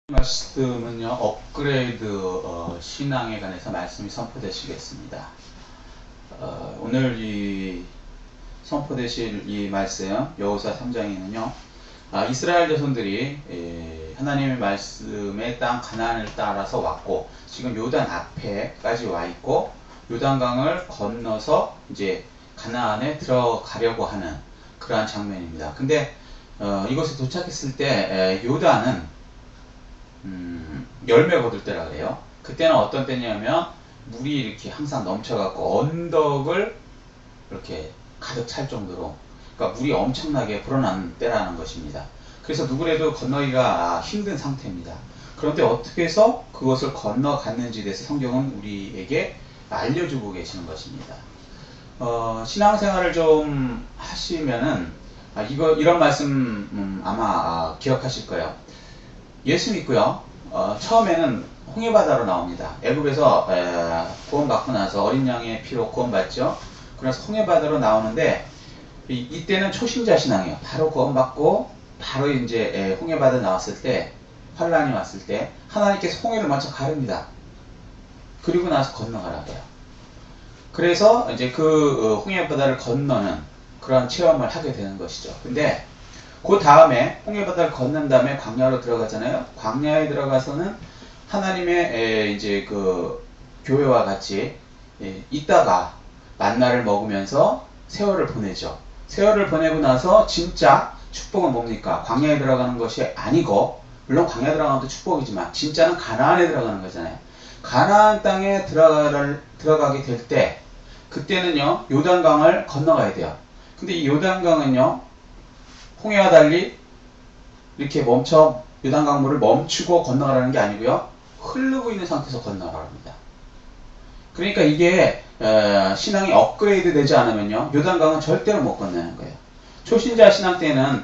말씀은요, 업그레이드 신앙에 관해서 말씀이 선포되시겠습니다. 오늘 이 선포되실 이 말씀 여호수아 3장에는요, 이스라엘 자손들이 하나님의 말씀의 땅 가나안을 따라서 왔고, 지금 요단 앞에까지 와 있고, 요단강을 건너서 이제 가나안에 들어가려고 하는 그러한 장면입니다. 근데 이곳에 도착했을 때 요단은 열매 거둘 때라 그래요. 그때는 어떤 때냐면 물이 이렇게 항상 넘쳐갖고 언덕을 이렇게 가득 찰 정도로, 그러니까 물이 엄청나게 불어나는 때라는 것입니다. 그래서 누구라도 건너기가 힘든 상태입니다. 그런데 어떻게 해서 그것을 건너갔는지에 대해서 성경은 우리에게 알려주고 계시는 것입니다. 신앙생활을 좀 하시면은 이런 말씀 아마 기억하실 거예요. 예수 믿고요. 처음에는 홍해바다로 나옵니다. 애굽에서 구원받고 나서 어린 양의 피로 구원받죠. 그래서 홍해바다로 나오는데 이때는 초신자 신앙이에요. 바로 구원받고 바로 이제 홍해바다 나왔을 때, 환란이 왔을 때 하나님께서 홍해를 먼저 가릅니다. 그리고 나서 건너가라고 해요. 그래서 이제 그 홍해바다를 건너는 그런 체험을 하게 되는 것이죠. 근데 그 다음에 홍해바다를 건넌 다음에 광야로 들어가잖아요. 광야에 들어가서는 하나님의 이제 그 교회와 같이 있다가 만나를 먹으면서 세월을 보내죠. 세월을 보내고 나서 진짜 축복은 뭡니까? 광야에 들어가는 것이 아니고, 물론 광야에 들어가는 것도 축복이지만 진짜는 가나안에 들어가는 거잖아요. 가나안 땅에 들어가게 될 때, 그때는요 요단강을 건너가야 돼요. 근데 이 요단강은요 홍해와 달리 이렇게 요단강물을 멈추고 건너가라는 게 아니고요, 흐르고 있는 상태에서 건너가라 합니다. 그러니까 이게 신앙이 업그레이드 되지 않으면요 요단강은 절대로 못 건너는 거예요. 초신자 신앙 때는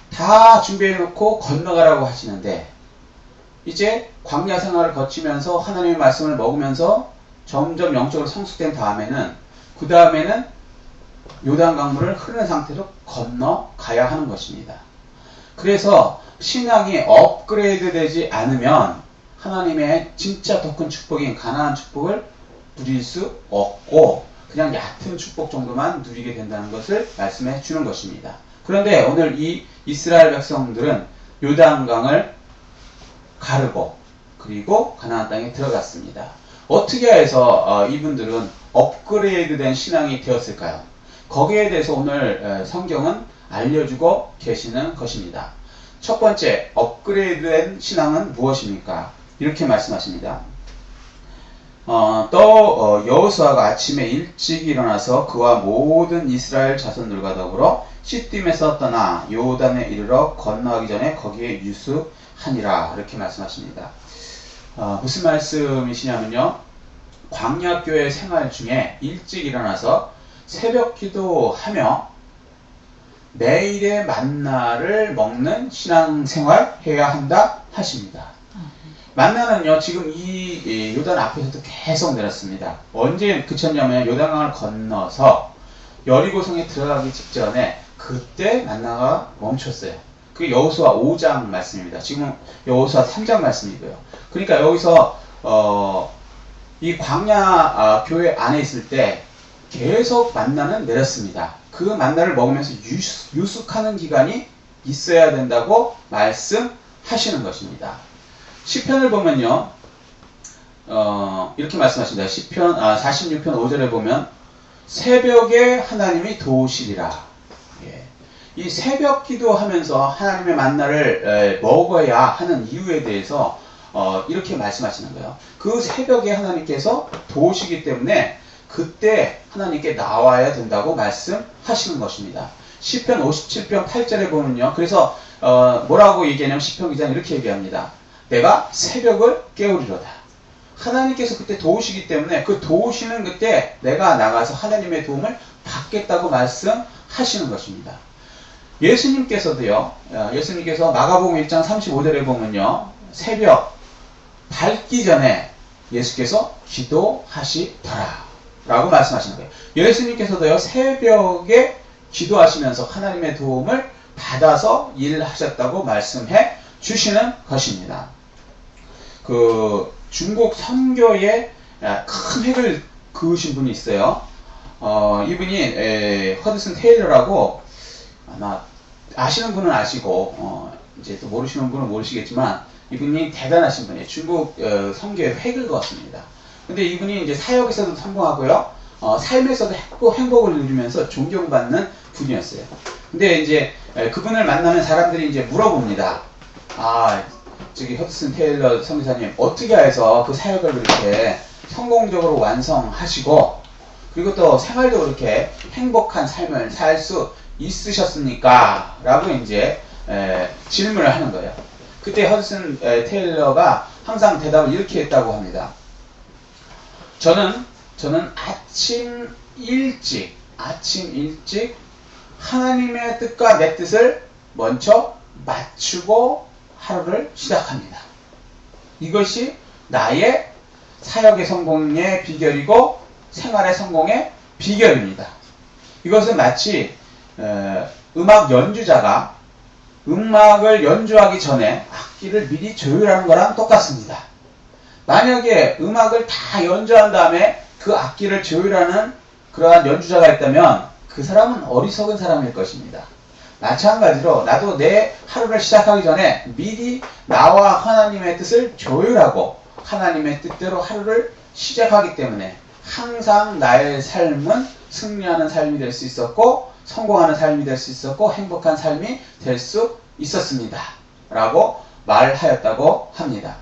다 준비해 놓고 건너가라고 하시는데, 이제 광야 생활을 거치면서 하나님의 말씀을 먹으면서 점점 영적으로 성숙된 다음에는, 그 다음에는 요단강물을 흐르는 상태로 건너가야 하는 것입니다. 그래서 신앙이 업그레이드 되지 않으면 하나님의 진짜 더 큰 축복인 가나안 축복을 누릴 수 없고, 그냥 얕은 축복 정도만 누리게 된다는 것을 말씀해 주는 것입니다. 그런데 오늘 이 이스라엘 백성들은 요단강을 가르고 그리고 가나안 땅에 들어갔습니다. 어떻게 해서 이분들은 업그레이드 된 신앙이 되었을까요? 거기에 대해서 오늘 성경은 알려주고 계시는 것입니다. 첫 번째, 업그레이드된 신앙은 무엇입니까? 이렇게 말씀하십니다. 또 여호수아가 아침에 일찍 일어나서 그와 모든 이스라엘 자손들과 더불어 시딤에서 떠나 요단에 이르러 건너가기 전에 거기에 유숙하니라, 이렇게 말씀하십니다. 무슨 말씀이시냐면요, 광야교회 생활 중에 일찍 일어나서 새벽 기도하며 매일의 만나를 먹는 신앙생활 해야 한다 하십니다. 만나는요 지금 이 요단 앞에서도 계속 내렸습니다. 언제 그쳤냐면 요단강을 건너서 여리고성에 들어가기 직전에 그때 만나가 멈췄어요. 그게 여호수아 5장 말씀입니다. 지금 여호수아 3장 말씀이고요. 그러니까 여기서 이 광야 교회 안에 있을 때 계속 만나는 내렸습니다. 그 만나를 먹으면서 유숙하는 기간이 있어야 된다고 말씀하시는 것입니다. 시편을 보면요, 이렇게 말씀하십니다. 시편 46편 5절에 보면 새벽에 하나님이 도우시리라. 이 새벽 기도하면서 하나님의 만나를 먹어야 하는 이유에 대해서 이렇게 말씀하시는 거예요. 그 새벽에 하나님께서 도우시기 때문에 그때 하나님께 나와야 된다고 말씀하시는 것입니다. 시편 57편 8절에 보면요, 그래서 뭐라고 얘기하냐면 시편 기자는 이렇게 얘기합니다. 내가 새벽을 깨우리로다. 하나님께서 그때 도우시기 때문에 그 도우시는 그때 내가 나가서 하나님의 도움을 받겠다고 말씀하시는 것입니다. 예수님께서도요, 예수님께서 마가복음 1장 35절에 보면요, 새벽 밝기 전에 예수께서 기도하시더라 라고 말씀하시는 거예요. 예수님께서도요 새벽에 기도하시면서 하나님의 도움을 받아서 일하셨다고 말씀해 주시는 것입니다. 그 중국 선교에 큰 획을 그으신 분이 있어요. 이분이 허드슨 테일러라고, 아마 아시는 분은 아시고 이제 또 모르시는 분은 모르시겠지만, 이분이 대단하신 분이에요. 중국 선교에 획을 그었습니다. 근데 이분이 이제 사역에서도 성공하고요, 삶에서도 행복을 누리면서 존경받는 분이었어요. 근데 이제 그분을 만나면 사람들이 이제 물어봅니다. 저기 허드슨 테일러 선교사님, 어떻게 해서 그 사역을 그렇게 성공적으로 완성하시고, 그리고 또 생활도 그렇게 행복한 삶을 살 수 있으셨습니까? 라고 이제 질문을 하는 거예요. 그때 허드슨 테일러가 항상 대답을 이렇게 했다고 합니다. 저는 아침 일찍 하나님의 뜻과 내 뜻을 먼저 맞추고 하루를 시작합니다. 이것이 나의 사역의 성공의 비결이고 생활의 성공의 비결입니다. 이것은 마치 음악 연주자가 음악을 연주하기 전에 악기를 미리 조율하는 거랑 똑같습니다. 만약에 음악을 다 연주한 다음에 그 악기를 조율하는 그러한 연주자가 있다면 그 사람은 어리석은 사람일 것입니다. 마찬가지로 나도 내 하루를 시작하기 전에 미리 나와 하나님의 뜻을 조율하고 하나님의 뜻대로 하루를 시작하기 때문에 항상 나의 삶은 승리하는 삶이 될 수 있었고 성공하는 삶이 될 수 있었고 행복한 삶이 될 수 있었습니다. 라고 말하였다고 합니다.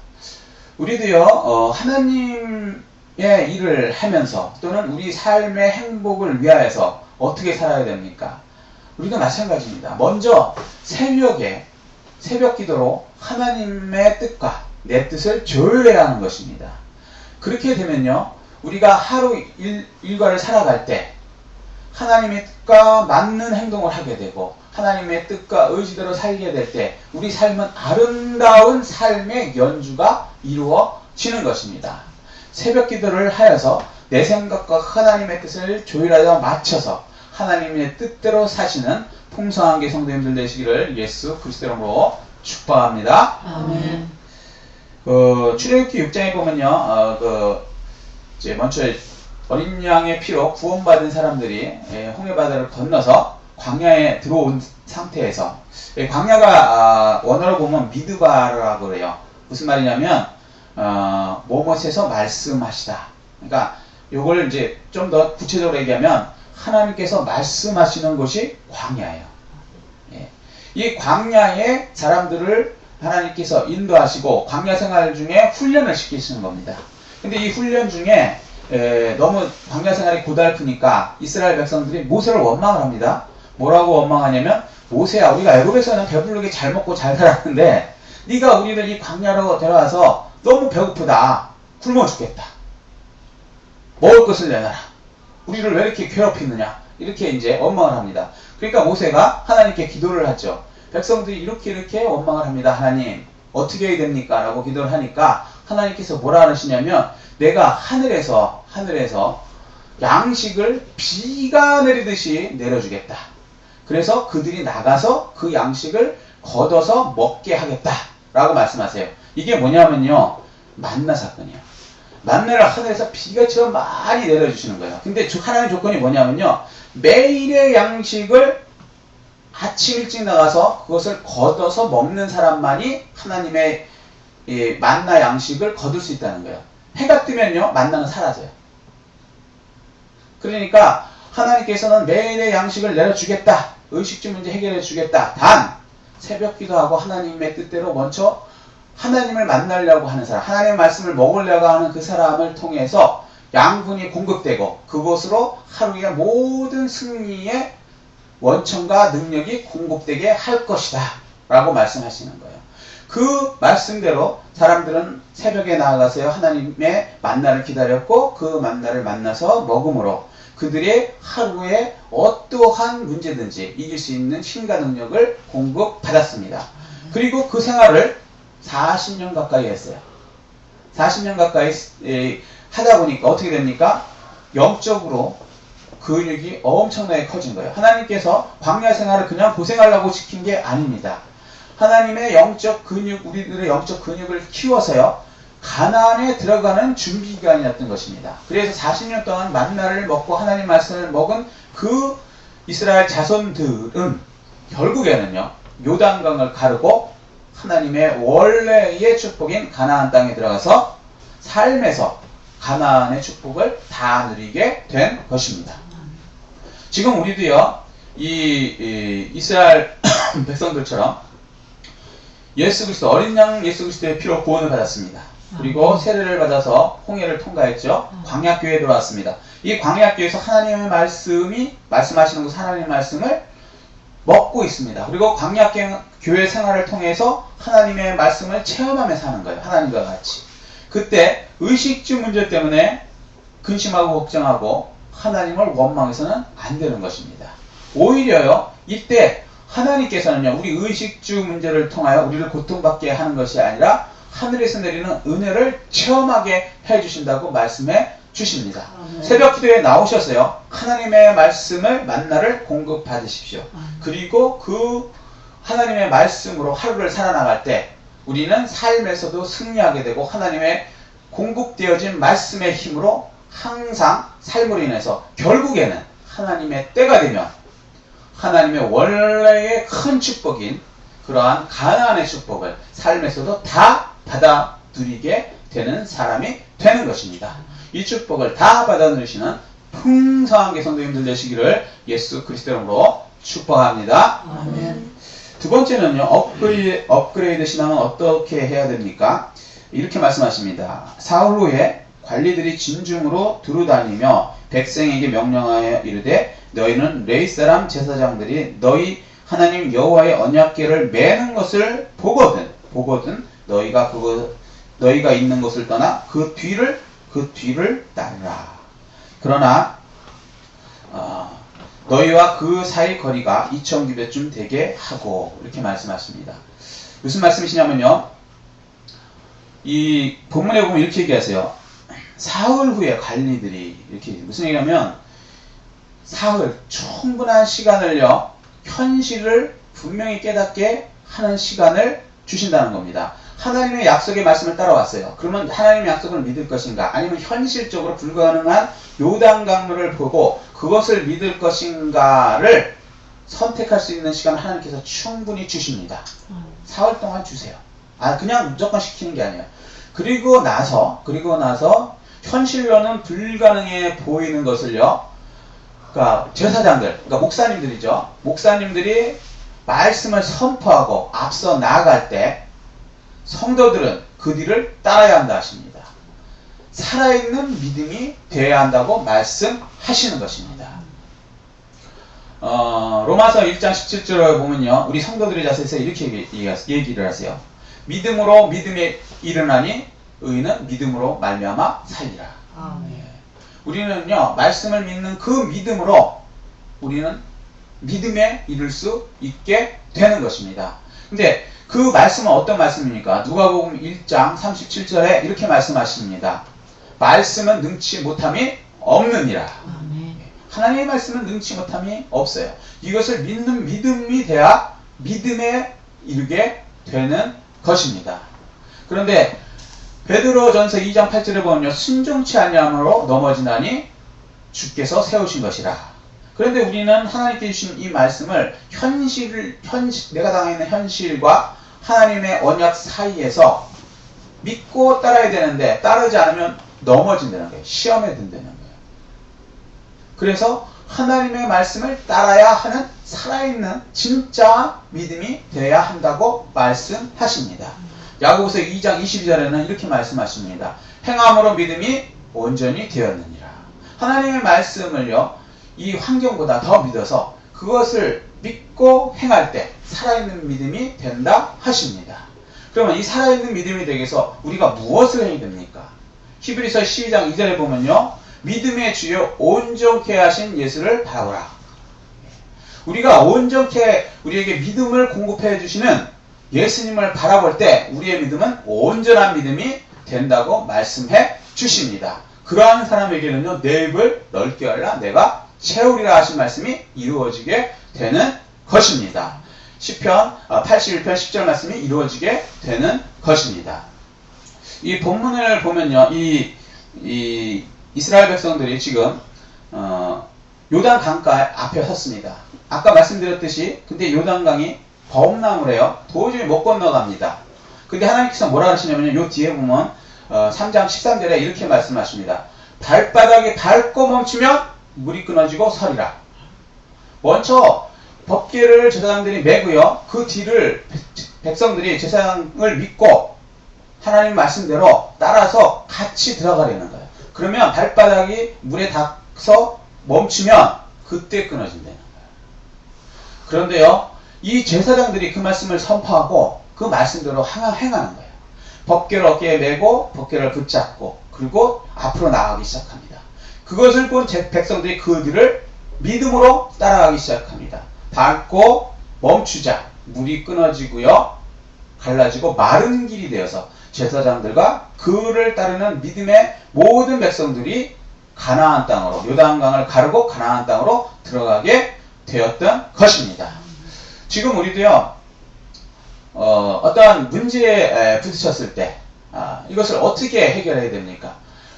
우리도요, 하나님의 일을 하면서 또는 우리 삶의 행복을 위하여서 어떻게 살아야 됩니까? 우리도 마찬가지입니다. 먼저 새벽에 새벽 기도로 하나님의 뜻과 내 뜻을 조율해야 하는 것입니다. 그렇게 되면요, 우리가 하루 일과를 살아갈 때 하나님의 뜻과 맞는 행동을 하게 되고 하나님의 뜻과 의지대로 살게 될 때 우리 삶은 아름다운 삶의 연주가 이루어지는 것입니다. 새벽 기도를 하여서 내 생각과 하나님의 뜻을 조율하여 맞춰서 하나님의 뜻대로 사시는 풍성한 성도님들 되시기를 예수 그리스도의 이름으로 축복합니다. 아멘. 출애굽기 6장에 보면요, 이제 먼저 어린 양의 피로 구원받은 사람들이 홍해 바다를 건너서 광야에 들어온 상태에서, 광야가 원어로 보면 미드바라고 그래요. 무슨 말이냐면 뭐뭇에서 말씀하시다. 그러니까 요걸 이제 좀 더 구체적으로 얘기하면 하나님께서 말씀하시는 곳이 광야예요. 이 광야에 사람들을 하나님께서 인도하시고 광야 생활 중에 훈련을 시키시는 겁니다. 근데 이 훈련 중에 너무 광야 생활이 고달프니까 이스라엘 백성들이 모세를 원망을 합니다. 뭐라고 원망하냐면, 모세야, 우리가 애굽에서는 배부르게 잘 먹고 잘 살았는데 네가 우리를 이 광야로 데려와서 너무 배고프다, 굶어 죽겠다, 먹을 것을 내놔라, 우리를 왜 이렇게 괴롭히느냐, 이렇게 이제 원망을 합니다. 그러니까 모세가 하나님께 기도를 하죠. 백성들이 이렇게 원망을 합니다. 하나님, 어떻게 해야 됩니까? 라고 기도를 하니까 하나님께서 뭐라 하시냐면, 내가 하늘에서 양식을 비가 내리듯이 내려주겠다. 그래서 그들이 나가서 그 양식을 걷어서 먹게 하겠다 라고 말씀하세요. 이게 뭐냐면요, 만나 사건이에요. 만나를 하늘에서 비가처럼 많이 내려주시는 거예요. 근데 하나님의 조건이 뭐냐면요, 매일의 양식을 아침 일찍 나가서 그것을 걷어서 먹는 사람만이 하나님의 만나 양식을 거둘 수 있다는 거예요. 해가 뜨면요, 만나는 사라져요. 그러니까 하나님께서는 매일의 양식을 내려주겠다, 의식주 문제 해결해 주겠다. 단 새벽 기도하고 하나님의 뜻대로 먼저 하나님을 만나려고 하는 사람, 하나님의 말씀을 먹으려고 하는 그 사람을 통해서 양분이 공급되고 그곳으로 하루의 모든 승리의 원천과 능력이 공급되게 할 것이다 라고 말씀하시는 거예요. 그 말씀대로 사람들은 새벽에 나아가서 하나님의 만나를 기다렸고 그 만나를 만나서 먹음으로 그들의 하루에 어떠한 문제든지 이길 수 있는 힘과 능력을 공급받았습니다. 그리고 그 생활을 40년 가까이 했어요. 40년 가까이 하다 보니까 어떻게 됩니까? 영적으로 근육이 엄청나게 커진 거예요. 하나님께서 광야 생활을 그냥 고생하려고 시킨 게 아닙니다. 하나님의 영적 근육, 우리들의 영적 근육을 키워서요, 가나안에 들어가는 준비 기간이었던 것입니다. 그래서 40년 동안 만나를 먹고 하나님 말씀을 먹은 그 이스라엘 자손들은 결국에는요, 요단강을 가르고 하나님의 원래의 축복인 가나안 땅에 들어가서 삶에서 가나안의 축복을 다 누리게 된 것입니다. 지금 우리도요, 이스라엘 백성들처럼 예수 그리스도, 어린 양 예수 그리스도의 피로 구원을 받았습니다. 그리고 세례를 받아서 홍해를 통과했죠. 광야교회에 들어왔습니다. 이 광야교회에서 하나님의 말씀이 말씀하시는 그 하나님의 말씀을 먹고 있습니다. 그리고 광야교회 생활을 통해서 하나님의 말씀을 체험하며 사는 거예요. 하나님과 같이. 그때 의식주 문제 때문에 근심하고 걱정하고 하나님을 원망해서는 안 되는 것입니다. 오히려요, 이때 하나님께서는요, 우리 의식주 문제를 통하여 우리를 고통받게 하는 것이 아니라 하늘에서 내리는 은혜를 체험하게 해주신다고 말씀해 주십니다. 새벽 기도에 나오셨어요. 하나님의 말씀을 만나를 공급받으십시오. 그리고 그 하나님의 말씀으로 하루를 살아나갈 때 우리는 삶에서도 승리하게 되고 하나님의 공급되어진 말씀의 힘으로 항상 삶으로 인해서 결국에는 하나님의 때가 되면 하나님의 원래의 큰 축복인 그러한 가나안의 축복을 삶에서도 다 받아 누리게 되는 사람이 되는 것입니다. 이 축복을 다 받아 누리시는 풍성한 성도님들 되시기를 예수 그리스도 이름으로 축복합니다. 아멘. 두 번째는요, 업그레이드 신앙은 어떻게 해야 됩니까? 이렇게 말씀하십니다. 사흘 후에 관리들이 진중으로 두루다니며 백성에게 명령하여 이르되 너희는 레위 사람 제사장들이 너희 하나님 여호와의 언약궤를 매는 것을 보거든 너희가 있는 곳을 떠나 그 뒤를 따르라. 그러나 너희와 그 사이 거리가 2000규빗쯤 되게 하고, 이렇게 말씀하십니다. 무슨 말씀이시냐면요, 이 본문에 보면 이렇게 얘기하세요. 사흘 후에 관리들이, 이렇게 무슨 얘기냐면 사흘, 충분한 시간을요, 현실을 분명히 깨닫게 하는 시간을 주신다는 겁니다. 하나님의 약속의 말씀을 따라왔어요. 그러면 하나님의 약속을 믿을 것인가? 아니면 현실적으로 불가능한 요단강물을 보고 그것을 믿을 것인가를 선택할 수 있는 시간을 하나님께서 충분히 주십니다. 사흘 동안 주세요. 그냥 무조건 시키는 게 아니에요. 그리고 나서 현실로는 불가능해 보이는 것을요, 그러니까 제사장들, 그러니까 목사님들이죠. 목사님들이 말씀을 선포하고 앞서 나아갈 때 성도들은 그 뒤를 따라야 한다 하십니다. 살아있는 믿음이 되어야 한다고 말씀하시는 것입니다. 로마서 1장 17절에 보면요, 우리 성도들의 자세에서 이렇게 얘기를 하세요. 믿음으로 믿음에 일어나니 의인은 믿음으로 말미암아 살리라. 우리는요, 말씀을 믿는 그 믿음으로 우리는 믿음에 이를 수 있게 되는 것입니다. 근데 그 말씀은 어떤 말씀입니까? 누가복음 1장 37절에 이렇게 말씀하십니다. 말씀은 능치 못함이 없느니라. 하나님의 말씀은 능치 못함이 없어요. 이것을 믿는 믿음이 돼야 믿음에 이르게 되는 것입니다. 그런데 베드로전서 2장 8절에 보면요, 순종치 아니함으로 넘어지나니 주께서 세우신 것이라. 그런데 우리는 하나님께 주신 이 말씀을 내가 당하는 현실과 하나님의 언약 사이에서 믿고 따라야 되는데 따르지 않으면 넘어진다는 거예요. 시험에 든다는 거예요. 그래서 하나님의 말씀을 따라야 하는 살아있는 진짜 믿음이 되어야 한다고 말씀하십니다. 야고보서 2장 22절에는 이렇게 말씀하십니다. 행함으로 믿음이 온전히 되었느니라. 하나님의 말씀을요, 이 환경보다 더 믿어서 그것을 믿고 행할 때 살아있는 믿음이 된다 하십니다. 그러면 이 살아있는 믿음이 되기 위해서 우리가 무엇을 해야 됩니까? 히브리서 12장 2절에 보면요, 믿음의 주요 온전케 하신 예수를 바라보라. 우리가 온전케 우리에게 믿음을 공급해 주시는 예수님을 바라볼 때 우리의 믿음은 온전한 믿음이 된다고 말씀해 주십니다. 그러한 사람에게는요, 내 입을 넓게 열라 내가 채우리라 하신 말씀이 이루어지게 되는 것입니다. 시편 81편 10절 말씀이 이루어지게 되는 것입니다. 이 본문을 보면요, 이 이스라엘 백성들이 지금 요단 강가 앞에 섰습니다. 아까 말씀드렸듯이 근데 요단강이 범람을 도저히 못 건너갑니다. 근데 하나님께서 뭐라 하시냐면요, 요 뒤에 보면 3장 13절에 이렇게 말씀하십니다. 발바닥에 밟고 멈추면 물이 끊어지고 서리라. 먼저 법궤를 제사장들이 메고요, 그 뒤를 백성들이 제사장을 믿고 하나님 말씀대로 따라서 같이 들어가려는 거예요. 그러면 발바닥이 물에 닿아서 멈추면 그때 끊어진다는 거예요. 그런데요, 이 제사장들이 그 말씀을 선포하고 그 말씀대로 행하는 거예요. 법궤를 어깨에 메고 법궤를 붙잡고 그리고 앞으로 나가기 시작합니다. 그것을 본 백성들이 그 뒤를 믿음으로 따라가기 시작합니다. 밟고 멈추자 물이 끊어지고요, 갈라지고 마른 길이 되어서 제사장들과 그를 따르는 믿음의 모든 백성들이 가나안 땅으로, 요단강을 가르고 가나안 땅으로 들어가게 되었던 것입니다. 지금 우리도요, 어떠한 문제에 부딪혔을 때 이것을 어떻게 해결해야 됩니까?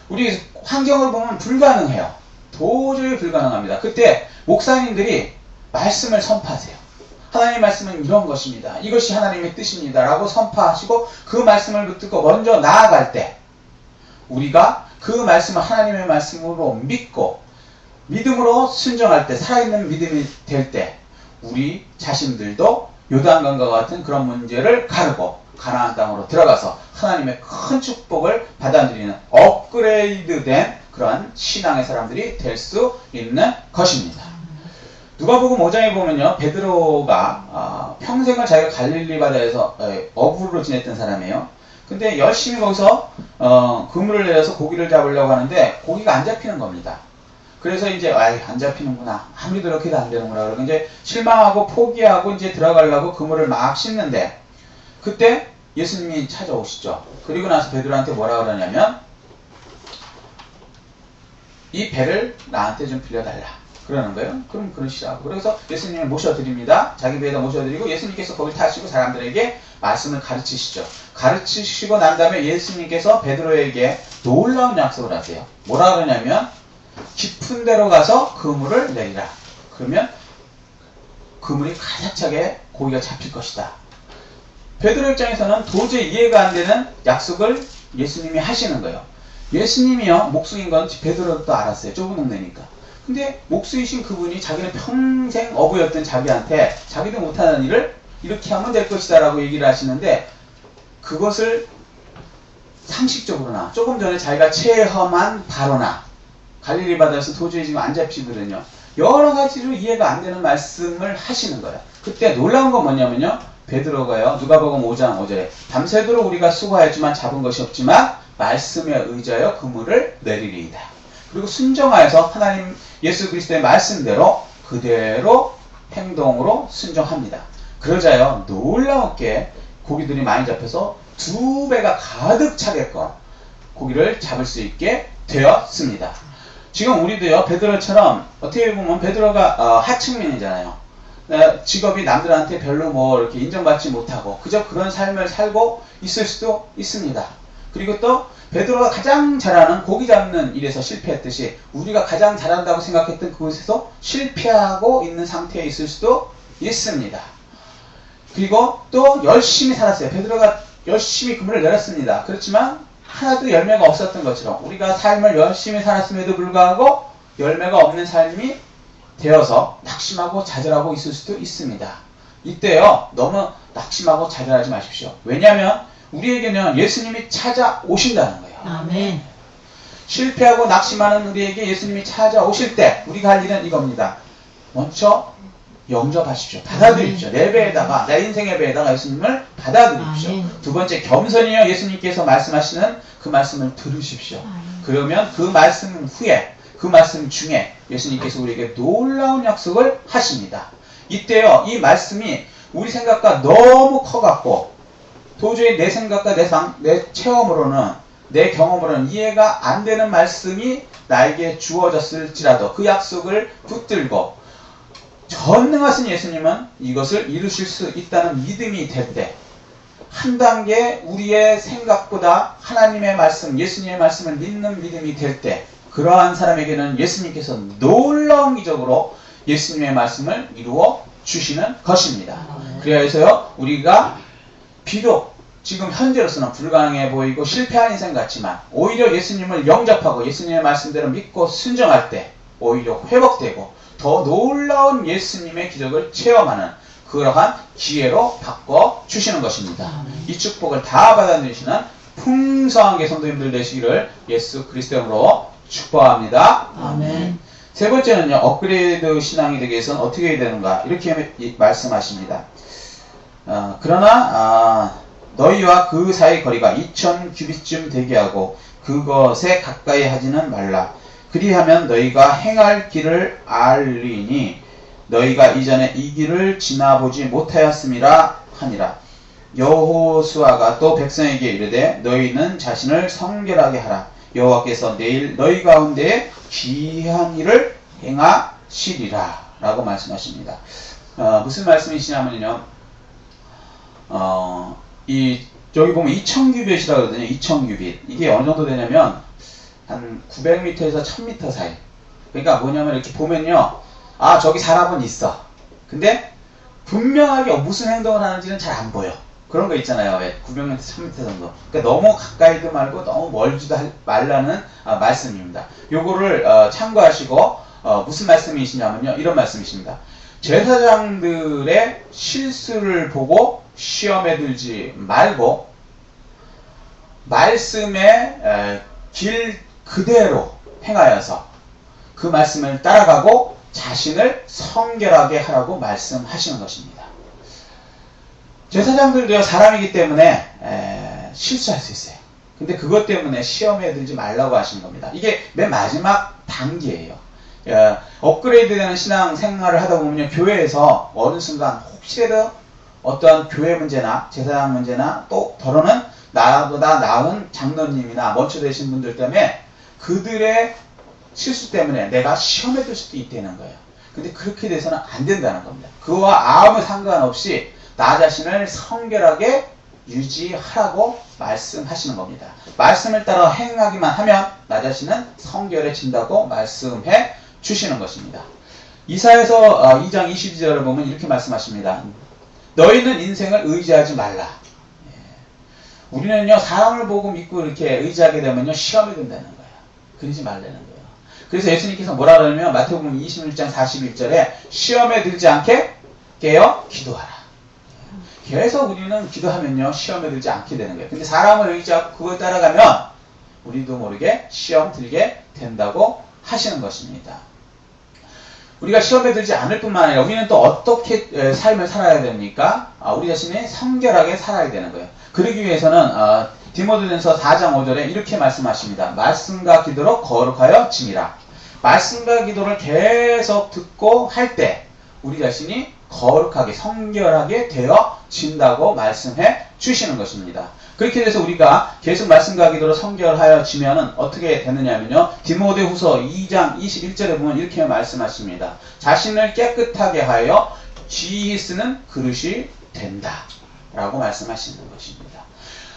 우리 환경을 보면 불가능해요. 도저히 불가능합니다. 그때 목사님들이 말씀을 선포하세요. 하나님의 말씀은 이런 것입니다. 이것이 하나님의 뜻입니다. 라고 선포하시고 그 말씀을 붙들고 먼저 나아갈 때 우리가 그 말씀을 하나님의 말씀으로 믿고 믿음으로 순종할 때, 살아있는 믿음이 될 때 우리 자신들도 요단강과 같은 그런 문제를 가르고 가나안 땅으로 들어가서 하나님의 큰 축복을 받아들이는 업그레이드된 그러한 신앙의 사람들이 될 수 있는 것입니다. 누가복음 5장에 보면요, 베드로가 평생을 자기가 갈릴리 바다에서 어부로 지냈던 사람이에요. 근데 열심히 거기서 그물을 내려서 고기를 잡으려고 하는데 고기가 안 잡히는 겁니다. 그래서 이제 안 잡히는구나, 아무리 노력해도 안 되는구나, 그러고 이제 실망하고 포기하고 이제 들어가려고 그물을 막 씻는데 그때 예수님이 찾아오시죠. 그리고 나서 베드로한테 뭐라 그러냐면 이 배를 나한테 좀 빌려달라 그러는 거예요. 그럼 그러시라고. 그래서 예수님을 모셔드립니다. 자기 배에다 모셔드리고 예수님께서 거기 타시고 사람들에게 말씀을 가르치시죠. 가르치시고 난 다음에 예수님께서 베드로에게 놀라운 약속을 하세요. 뭐라 그러냐면 깊은 데로 가서 그물을 내리라. 그러면 그물이 가득 차게 고기가 잡힐 것이다. 베드로 입장에서는 도저히 이해가 안 되는 약속을 예수님이 하시는 거예요. 예수님이요, 목수인 건 베드로도 알았어요. 좁은 동네니까. 근데 목수이신 그분이 자기는 평생 어부였던 자기한테 자기도 못하는 일을 이렇게 하면 될 것이다 라고 얘기를 하시는데 그것을 상식적으로나 조금 전에 자기가 체험한 바로나 갈릴리 바다에서 도저히 지금 안 잡히거든요. 여러 가지로 이해가 안 되는 말씀을 하시는 거예요. 그때 놀라운 건 뭐냐면요, 베드로가요, 누가복음 5장 5절에 밤새도록 우리가 수고하였지만 잡은 것이 없지만 말씀에 의지하여 그물을 내리리이다. 그리고 순종하여서 하나님 예수 그리스도의 말씀대로 그대로 행동으로 순종합니다. 그러자요, 놀라웠게 고기들이 많이 잡혀서 2배가 가득 차게끔 고기를 잡을 수 있게 되었습니다. 지금 우리도요, 베드로처럼 어떻게 보면 베드로가 하층민이잖아요. 직업이 남들한테 별로 뭐 이렇게 인정받지 못하고 그저 그런 삶을 살고 있을 수도 있습니다. 그리고 또 베드로가 가장 잘하는 고기 잡는 일에서 실패했듯이 우리가 가장 잘한다고 생각했던 그곳에서 실패하고 있는 상태에 있을 수도 있습니다. 그리고 또 열심히 살았어요. 베드로가 열심히 그물을 내렸습니다. 그렇지만 하나도 열매가 없었던 것처럼 우리가 삶을 열심히 살았음에도 불구하고 열매가 없는 삶이 되어서 낙심하고 좌절하고 있을 수도 있습니다. 이때요, 너무 낙심하고 좌절하지 마십시오. 왜냐하면 우리에게는 예수님이 찾아오신다는 거예요. 아멘. 실패하고 낙심하는 우리에게 예수님이 찾아오실 때 우리가 할 일은 이겁니다. 먼저 영접하십시오. 받아들입시오. 내 배에다가, 내 인생의 배에다가 예수님을 받아들입시오. 아멘. 두 번째, 겸손히요, 예수님께서 말씀하시는 그 말씀을 들으십시오. 아멘. 그러면 그 말씀 후에, 그 말씀 중에 예수님께서 우리에게 놀라운 약속을 하십니다. 이때요, 이 말씀이 우리 생각과 너무 커갖고 도저히 내 생각과 내 체험으로는, 내 경험으로는 이해가 안 되는 말씀이 나에게 주어졌을지라도 그 약속을 붙들고 전능하신 예수님은 이것을 이루실 수 있다는 믿음이 될 때 한 단계 우리의 생각보다 하나님의 말씀, 예수님의 말씀을 믿는 믿음이 될 때 그러한 사람에게는 예수님께서 놀라운 기적으로 예수님의 말씀을 이루어 주시는 것입니다. 그래서요 우리가 비록 지금 현재로서는 불가능해 보이고 실패한 인생 같지만 오히려 예수님을 영접하고 예수님의 말씀대로 믿고 순종할 때 오히려 회복되고 더 놀라운 예수님의 기적을 체험하는 그러한 기회로 바꿔주시는 것입니다. 이 축복을 다 받아들이시는 풍성한 성도님들 되시기를 예수 그리스도 이름으로 축복합니다. 아멘. 세 번째는요, 업그레이드 신앙이 되기 위해서는 어떻게 해야 되는가 이렇게 말씀하십니다. 그러나 너희와 그 사이 거리가 2000규빗쯤 되게 하고 그것에 가까이 하지는 말라. 그리하면 너희가 행할 길을 알리니 너희가 이전에 이 길을 지나보지 못하였음이라 하니라. 여호수아가 또 백성에게 이르되 너희는 자신을 성결하게 하라. 여호와께서 내일 너희 가운데에 귀한 일을 행하시리라 라고 말씀하십니다. 무슨 말씀이시냐면요, 여기 보면 2000규빗이라고 그러거든요. 2000규빗. 이게 어느 정도 되냐면 한 900m에서 1000m 사이. 그러니까 뭐냐면 이렇게 보면요, 아 저기 사람은 있어. 근데 분명하게 무슨 행동을 하는지는 잘 안 보여. 그런 거 있잖아요. 900m, 1000m 정도. 그러니까 너무 가까이도 말고 너무 멀지도 말라는 말씀입니다. 요거를 참고하시고 무슨 말씀이시냐면요, 이런 말씀이십니다. 제사장들의 실수를 보고 시험에 들지 말고 말씀의 길 그대로 행하여서 그 말씀을 따라가고 자신을 성결하게 하라고 말씀하시는 것입니다. 제사장들도 사람이기 때문에 실수할 수 있어요. 근데 그것 때문에 시험에 들지 말라고 하시는 겁니다. 이게 맨 마지막 단계예요. 업그레이드 되는 신앙 생활을 하다 보면 교회에서 어느 순간 혹시라도 어떠한 교회 문제나 제사장 문제나 또 더러는 나보다 나은 장로님이나 먼저 되신 분들 때문에 그들의 실수 때문에 내가 시험에 들 수도 있다는 거예요. 근데 그렇게 돼서는 안 된다는 겁니다. 그와 아무 상관없이 나 자신을 성결하게 유지하라고 말씀하시는 겁니다. 말씀을 따라 행하기만 하면 나 자신은 성결해진다고 말씀해 주시는 것입니다. 이사야서 2장 22절을 보면 이렇게 말씀하십니다. 너희는 인생을 의지하지 말라. 우리는요, 사람을 보고 믿고 이렇게 의지하게 되면요, 시험이 된다는 거예요. 그러지 말라는 거예요. 그래서 예수님께서 뭐라 그러냐면 마태복음 26장 41절에 시험에 들지 않게 깨어 기도하라. 계속 우리는 기도하면요, 시험에 들지 않게 되는 거예요. 근데 사람을 의지하고 그걸 따라가면 우리도 모르게 시험 들게 된다고 하시는 것입니다. 우리가 시험에 들지 않을 뿐만 아니라 우리는 또 어떻게 삶을 살아야 됩니까? 우리 자신이 성결하게 살아야 되는 거예요. 그러기 위해서는 디모데전서 4장 5절에 이렇게 말씀하십니다. 말씀과 기도로 거룩하여 지니라. 말씀과 기도를 계속 듣고 할 때 우리 자신이 거룩하게 성결하게 되어진다고 말씀해 주시는 것입니다. 그렇게 돼서 우리가 계속 말씀과 기도로 성결하여 지면은 어떻게 되느냐면요, 디모데후서 2장 21절에 보면 이렇게 말씀하십니다. 자신을 깨끗하게 하여 귀히 쓰는 그릇이 된다 라고 말씀하시는 것입니다.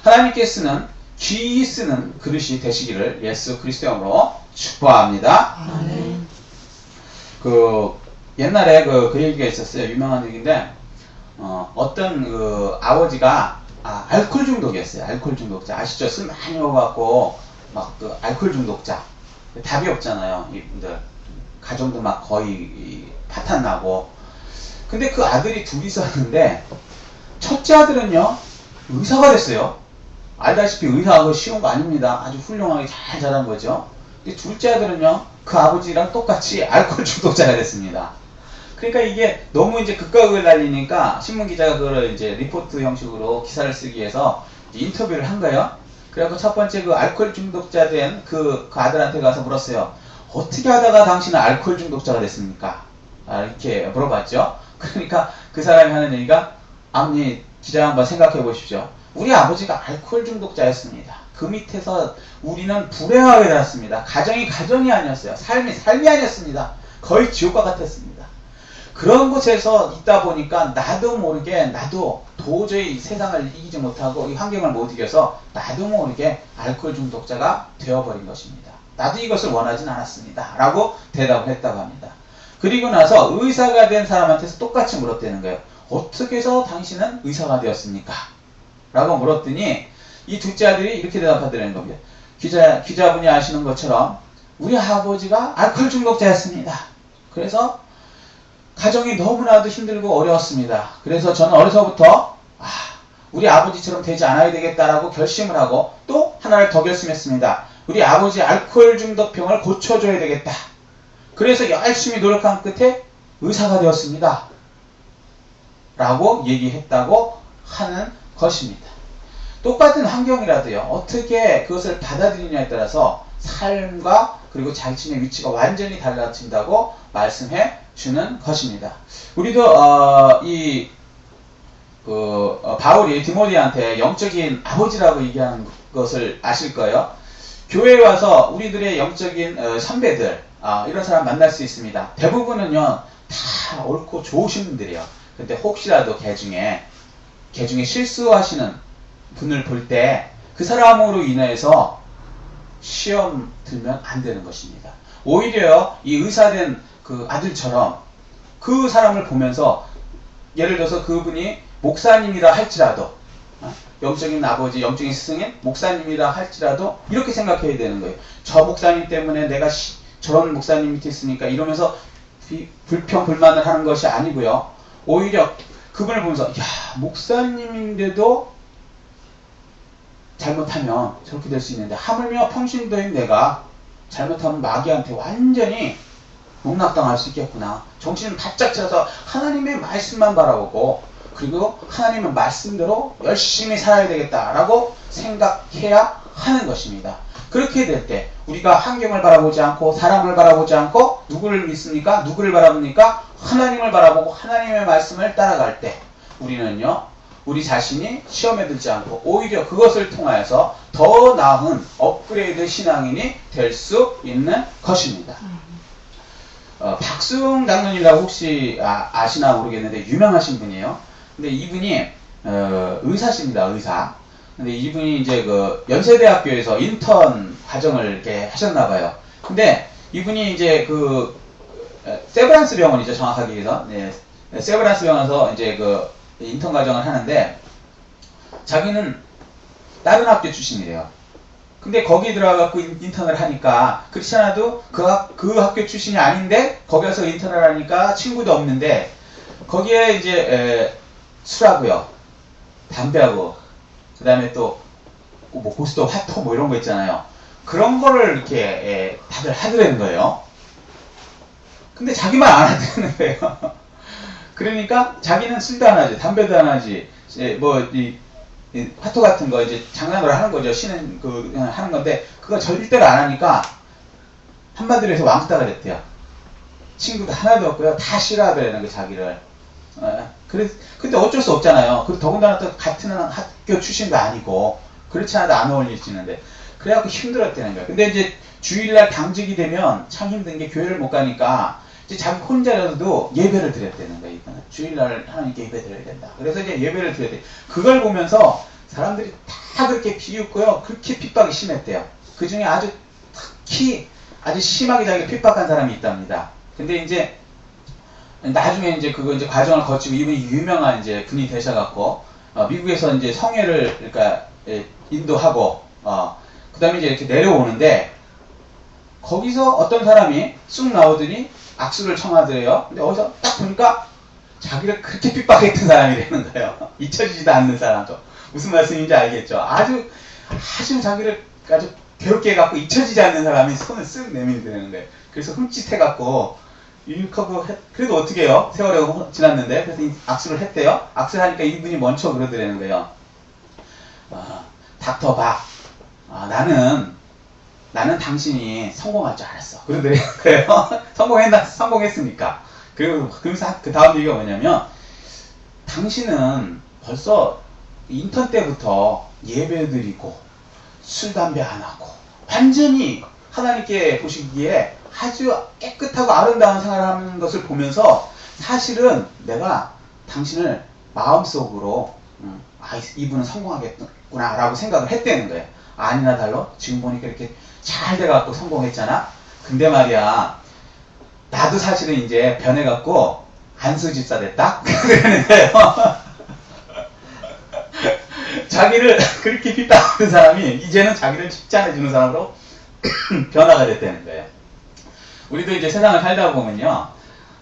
하나님께 쓰는 귀히 쓰는 그릇이 되시기를 예수 그리스도의 이름으로 축복합니다. 아멘. 옛날에 그 얘기가 있었어요. 유명한 얘기인데, 어떤 아버지가 알코올 중독이었어요. 알코올 중독자. 아시죠? 술 많이 먹어갖고 막 알코올 중독자. 답이 없잖아요. 이분들 가정도 막 거의 파탄 나고. 근데 그 아들이 둘이 있었는데 첫째 아들은요, 의사가 됐어요. 알다시피 의사하고 쉬운 거 아닙니다. 아주 훌륭하게 잘 자란 거죠. 근데 둘째 아들은요, 그 아버지랑 똑같이 알코올 중독자가 됐습니다. 그러니까 이게 너무 이제 극과 극을 날리니까 신문기자가 그걸 이제 리포트 형식으로 기사를 쓰기 위해서 인터뷰를 한 거예요. 그래갖고 첫 번째 그 알코올 중독자 된 그 아들한테 가서 물었어요. 어떻게 하다가 당신은 알코올 중독자가 됐습니까? 이렇게 물어봤죠. 그러니까 그 사람이 하는 얘기가, 아버님, 기자 한번 생각해 보십시오. 우리 아버지가 알코올 중독자였습니다. 그 밑에서 우리는 불행하게 살았습니다. 가정이 아니었어요. 삶이 아니었습니다. 거의 지옥과 같았습니다. 그런 곳에서 있다 보니까 나도 모르게 나도 도저히 세상을 이기지 못하고 이 환경을 못 이겨서 나도 모르게 알코올 중독자가 되어버린 것입니다. 나도 이것을 원하진 않았습니다. 라고 대답을 했다고 합니다. 그리고 나서 의사가 된 사람한테서 똑같이 물었다는 거예요. 어떻게 해서 당신은 의사가 되었습니까? 라고 물었더니 이 둘째 아들이 이렇게 대답하더라는 겁니다. 기자분이 아시는 것처럼 우리 아버지가 알코올 중독자였습니다. 그래서 가정이 너무나도 힘들고 어려웠습니다. 그래서 저는 어려서부터 우리 아버지처럼 되지 않아야 되겠다라고 결심을 하고 또 하나를 더 결심했습니다. 우리 아버지 알코올 중독병을 고쳐줘야 되겠다. 그래서 열심히 노력한 끝에 의사가 되었습니다. 라고 얘기했다고 하는 것입니다. 똑같은 환경이라도요. 어떻게 그것을 받아들이냐에 따라서 삶과 그리고 자신의 위치가 완전히 달라진다고 말씀해 주는 것입니다. 우리도 바울이 디모데한테 영적인 아버지라고 얘기하는 것을 아실 거예요. 교회에 와서 우리들의 영적인 선배들 이런 사람 만날 수 있습니다. 대부분은요 다 옳고 좋으신 분들이에요. 근데 혹시라도 개 중에 실수하시는 분을 볼 때 그 사람으로 인해서 시험 들면 안 되는 것입니다. 오히려 이 의사된 그 아들처럼 그 사람을 보면서 예를 들어서 그분이 목사님이라 할지라도 영적인 아버지, 영적인 스승인 목사님이라 할지라도 이렇게 생각해야 되는 거예요. 저 목사님 때문에 내가 저런 목사님 밑에 있으니까 이러면서 불평불만을 하는 것이 아니고요. 오히려 그분을 보면서 목사님인데도 잘못하면 저렇게 될 수 있는데 하물며 평신도인 내가 잘못하면 마귀한테 완전히 농락당할 수 있겠구나. 정신을 바짝 차려서 하나님의 말씀만 바라보고 그리고 하나님의 말씀대로 열심히 살아야 되겠다라고 생각해야 하는 것입니다. 그렇게 될 때 우리가 환경을 바라보지 않고 사람을 바라보지 않고 누구를 믿습니까? 누구를 바라봅니까? 하나님을 바라보고 하나님의 말씀을 따라갈 때 우리는요. 우리 자신이 시험에 들지 않고 오히려 그것을 통하여서 더 나은 업그레이드 신앙인이 될 수 있는 것입니다. 박수웅 장로님이라고 혹시 아시나 모르겠는데 유명하신 분이에요. 근데 이분이 의사십니다. 의사. 근데 이분이 이제 그 연세대학교에서 인턴 과정을 이렇게 하셨나봐요. 근데 이분이 이제 그 세브란스 병원이죠. 정확하게 얘기해서. 네. 세브란스 병원에서 이제 그 인턴 과정을 하는데 자기는 다른 학교 출신이래요. 근데 거기 들어가갖고 인턴을 하니까 그렇지 않아도 그 학교 출신이 아닌데 거기 가서 인턴을 하니까 친구도 없는데 거기에 이제 술하고요, 담배하고 그 다음에 또 뭐 고스톱, 화토 뭐 이런 거 있잖아요. 그런 거를 이렇게 다들 하더라는 거예요. 근데 자기만 안 하더라는 거예요. 그러니까 자기는 술도 안 하지, 담배도 안 하지, 이 화토 같은 거 이제 장난으로 하는 거죠. 신은 하는 건데 그거 절대로 안 하니까 한마디로 해서 왕따가 됐대요. 친구도 하나도 없고요. 다 싫어하더라는 거 자기를. 근데 어쩔 수 없잖아요. 그리고 더군다나 또 같은 학교 출신도 아니고 그렇지 않아도 안 어울리시는데 그래갖고 힘들었다는 거예요. 근데 이제 주일날 당직이 되면 참 힘든 게 교회를 못 가니까 이제 자기 혼자라도 예배를 드렸다는 거예요. 이거는 주일날 하나님께 예배 드려야 된다. 그래서 이제 예배를 드려야 돼. 그걸 보면서 사람들이 다 그렇게 비웃고요. 그렇게 핍박이 심했대요. 그 중에 아주 특히 아주 심하게 자기가 핍박한 사람이 있답니다. 근데 이제 나중에 이제 그거 이제 과정을 거치고 이분이 유명한 이제 분이 되셔갖고 미국에서 이제 성회를 그러니까 인도하고 그 다음에 이제 이렇게 내려오는데 거기서 어떤 사람이 쑥 나오더니 악수를 청하더래요. 근데 어디서 딱 보니까 자기를 그렇게 핍박했던 사람이라는 거예요. 잊혀지지도 않는 사람도. 무슨 말씀인지 알겠죠? 아주 자기를 아주 괴롭게 해갖고 잊혀지지 않는 사람이 손을 쓱 내밀더라는 거예요. 그래서 흠칫해갖고 유익하고 그래도 어떻게 해요? 세월이 지났는데 그래서 악수를 했대요. 악수를 하니까 이분이 먼저 그러더라는 거예요. 닥터 박, 나는 당신이 성공할 줄 알았어. 그러더래요. 성공했습니까? 그러면서 그 다음 얘기가 뭐냐면 당신은 벌써 인턴 때부터 예배 드리고 술, 담배 안 하고 완전히 하나님께 보시기에 아주 깨끗하고 아름다운 생활을 하는 것을 보면서 사실은 내가 당신을 마음속으로 이분은 성공하겠구나 라고 생각을 했다는 거예요. 아니나 달러 지금 보니까 이렇게 잘 돼갖고 성공했잖아. 근데 말이야, 나도 사실은 이제 변해갖고 안수집사 됐다? 그러는데요. 자기를 그렇게 핍박하는 사람이 이제는 자기를 칭찬해주는 사람으로 변화가 됐다는 거예요. 우리도 이제 세상을 살다 보면요,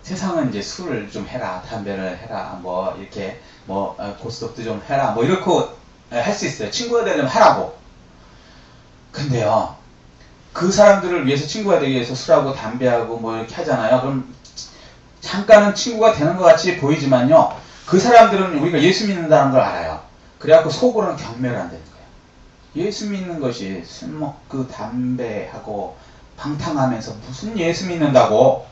세상은 이제 술을 좀 해라, 담배를 해라, 뭐 이렇게 뭐 고스톱도 좀 해라, 뭐 이렇게 할 수 있어요. 친구가 되려면 하라고. 근데요, 그 사람들을 위해서 친구가 되기 위해서 술하고 담배하고 뭐 이렇게 하잖아요. 그럼 잠깐은 친구가 되는 것 같이 보이지만요, 그 사람들은 우리가 예수 믿는다는 걸 알아요. 그래갖고 속으로는 경멸을 안 되는 거예요. 예수 믿는 것이 술 먹고 담배하고 방탕하면서 무슨 예수 믿는다고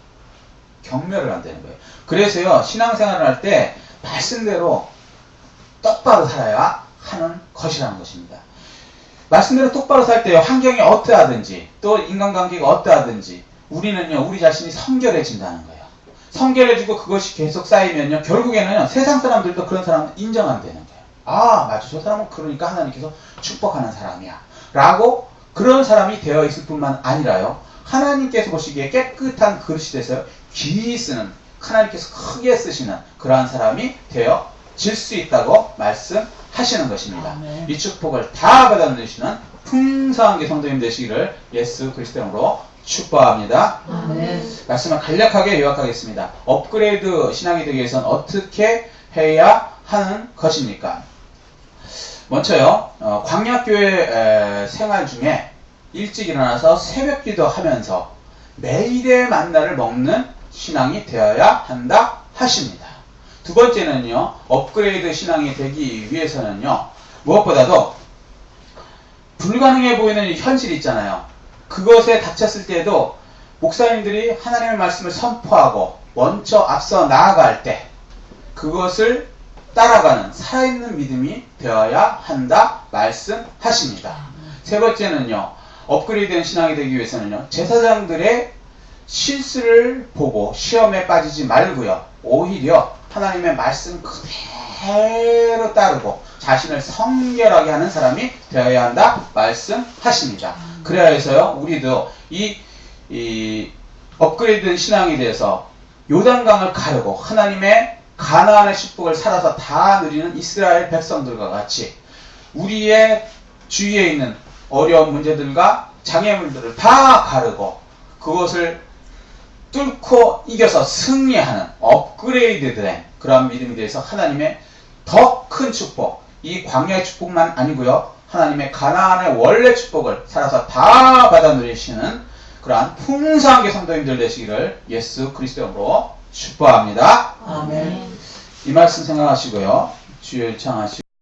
경멸을 안 되는 거예요. 그래서요, 신앙생활을 할 때 말씀대로 똑바로 살아야 하는 것이라는 것입니다. 말씀대로 똑바로 살 때요, 환경이 어떠하든지 또 인간관계가 어떠하든지 우리는요, 우리 자신이 성결해진다는 거예요. 성결해지고 그것이 계속 쌓이면요, 결국에는 세상 사람들도 그런 사람은 인정 안 되는 거예요. 아, 맞아, 저 사람은 그러니까 하나님께서 축복하는 사람이야 라고 그런 사람이 되어 있을 뿐만 아니라요, 하나님께서 보시기에 깨끗한 그릇이 돼서 귀히 쓰는, 하나님께서 크게 쓰시는 그러한 사람이 되어질 수 있다고 말씀하시는 것입니다. 아멘. 이 축복을 다 받아 누리시는 풍성한 성도님 되시기를 예수 그리스도로 축복합니다. 아멘. 말씀을 간략하게 요약하겠습니다. 업그레이드 신앙이 되기 위해서는 어떻게 해야 하는 것입니까? 먼저요, 광약교회 생활 중에 일찍 일어나서 새벽기도 하면서 매일의 만나를 먹는 신앙이 되어야 한다 하십니다. 두 번째는요, 업그레이드 신앙이 되기 위해서는요, 무엇보다도 불가능해 보이는 이 현실이 있잖아요. 그것에 닥쳤을 때에도 목사님들이 하나님의 말씀을 선포하고 먼저 앞서 나아갈 때 그것을 따라가는 살아있는 믿음이 되어야 한다 말씀하십니다. 세 번째는요, 업그레이드된 신앙이 되기 위해서는요, 제사장들의 실수를 보고 시험에 빠지지 말고요, 오히려 하나님의 말씀 그대로 따르고 자신을 성결하게 하는 사람이 되어야 한다 말씀하십니다. 그래야 해서요, 우리도 이 업그레이드된 신앙에 대해서 요단강을 가르고 하나님의 가나안의 축복을 살아서 다 누리는 이스라엘 백성들과 같이 우리의 주위에 있는 어려운 문제들과 장애물들을 다 가르고 그것을 뚫고 이겨서 승리하는 업그레이드된 그런 믿음에 대해서 하나님의 더 큰 축복, 이 광야의 축복만 아니고요, 하나님의 가나안의 원래 축복을 살아서 다 받아 누리시는 그러한 풍성하게 성도님들 되시기를 예수 그리스도로 축복합니다. 아멘. 이 말씀 생각하시고요, 주여 일창하시고